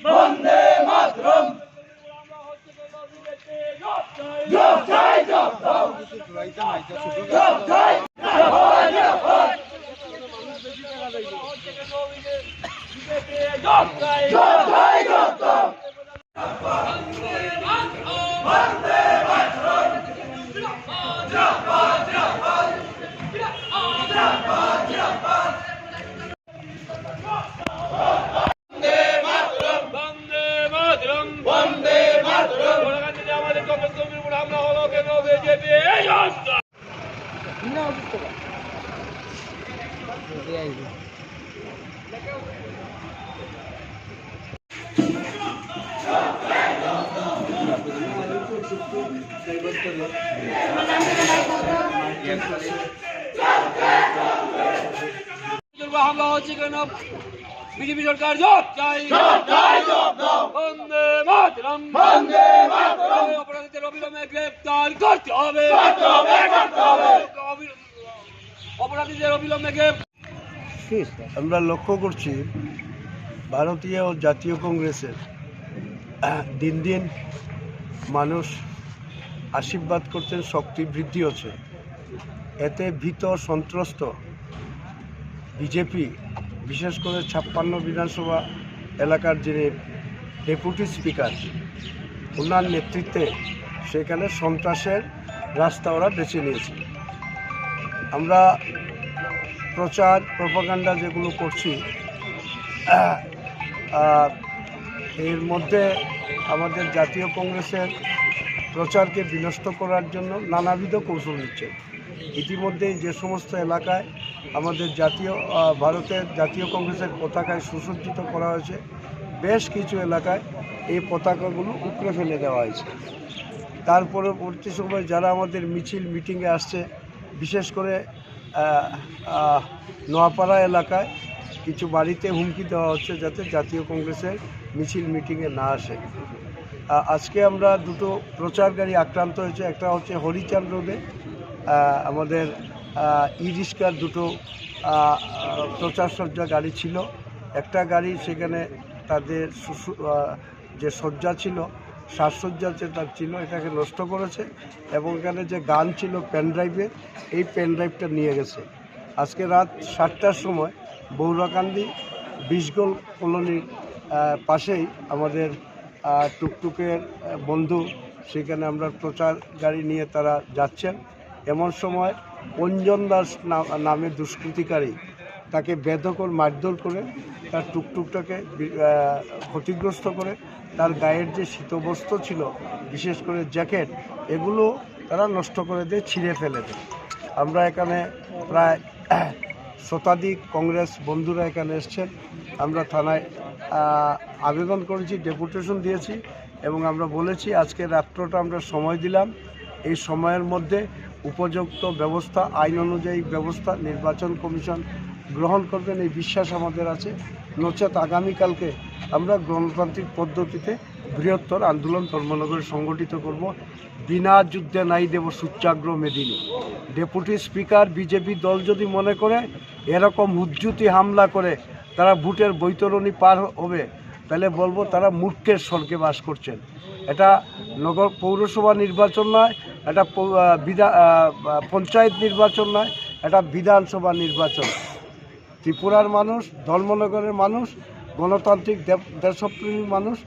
বন্দে মাতরম। হামলা হচ্ছে কেন? বিজেপি সরকার জবাব চাই। বন্দে মাতরম। অপরাধীদের অবিলম্বে গ্রেফতার করতে হবে। অপরাধীদের অবিলম্বে গ্রেফতার। আমরা লক্ষ্য করছি ভারতীয় ও জাতীয় কংগ্রেসের দিন দিন মানুষ আশীর্বাদ করছেন, শক্তি বৃদ্ধি হচ্ছে। এতে ভীত সন্ত্রস্ত বিজেপি, বিশেষ করে 56 বিধানসভা এলাকার যিনি ডেপুটি স্পিকার, ওনার নেতৃত্বে সেখানে সন্ত্রাসের রাস্তা ওরা বেছে নিয়েছে। আমরা প্রচার প্রপাগান্ডা যেগুলো করছি, এর মধ্যে আমাদের জাতীয় কংগ্রেসের প্রচারকে বিনষ্ট করার জন্য নানাবিধ কৌশল নিচ্ছে। ইতিমধ্যে যে সমস্ত এলাকায় আমাদের ভারতের জাতীয় কংগ্রেসের পতাকায় সুসজ্জিত করা হয়েছে, বেশ কিছু এলাকায় এই পতাকাগুলো উপড়ে ফেলে দেওয়া হয়েছে। তার পরবর্তী সময় যারা আমাদের মিছিল মিটিংয়ে আসছে, বিশেষ করে নোয়াপাড়া এলাকায় কিছু বাড়িতে হুমকি দেওয়া হচ্ছে যাতে জাতীয় কংগ্রেসের মিছিল মিটিংয়ে না আসে। আজকে আমরা দুটো প্রচার গাড়ি আক্রান্ত হয়েছে। একটা হচ্ছে হরিচাঁদ রোডে আমাদের ই রিক্সার দুটো প্রচার সজ্জা গাড়ি ছিল। একটা গাড়ি সেখানে তাদের যে সজ্জা ছিল, সাজসজ্জা তার ছিল, এটাকে নষ্ট করেছে এবং এখানে যে গান ছিল পেনড্রাইভে, এই পেনড্রাইভটা নিয়ে গেছে। আজকে রাত 7টার সময় বৌরাকান্দি বিশগোল কলোনির পাশেই আমাদের টুকটুকের বন্ধু, সেখানে আমরা প্রচার গাড়ি নিয়ে তারা যাচ্ছেন। এমন সময় অঞ্জন দাস নামে দুষ্কৃতিকারী তাকে বেদখল মারধর করে তার টুকটুকটাকে ক্ষতিগ্রস্ত করে, তার গায়ের যে শীতবস্ত্র ছিল, বিশেষ করে জ্যাকেট, এগুলো তারা নষ্ট করে দিয়ে ছিঁড়ে ফেলে দেয়। আমরা এখানে প্রায় শতাধিক কংগ্রেস বন্ধুরা এখানে এসছেন। আমরা থানায় আবেদন করেছি, ডেপুটেশন দিয়েছি এবং আমরা বলেছি আজকে রাত্রটা আমরা সময় দিলাম। এই সময়ের মধ্যে উপযুক্ত ব্যবস্থা, আইন অনুযায়ী ব্যবস্থা নির্বাচন কমিশন গ্রহণ করবেন, এই বিশ্বাস আমাদের আছে। নচেত আগামীকালকে আমরা গণতান্ত্রিক পদ্ধতিতে বৃহত্তর আন্দোলন ধর্মনগরে সংগঠিত করব। বিনা যুদ্ধে নাই দেব সূচ্যাগ্র মেদিনী। ডেপুটি স্পিকার বিজেপি দল যদি মনে করে এরকম হুজ্জুতি হামলা করে তারা ভোটের বৈতরণী পার হবে, তাহলে বলবো তারা মূর্খের স্বর্গে বাস করছেন। এটা পৌরসভা নির্বাচন নয়, এটা পঞ্চায়েত নির্বাচন নয়, এটা বিধানসভা নির্বাচন। ত্রিপুরার মানুষ, ধর্মনগরের মানুষ, গণতান্ত্রিক দেশপ্রেমী মানুষ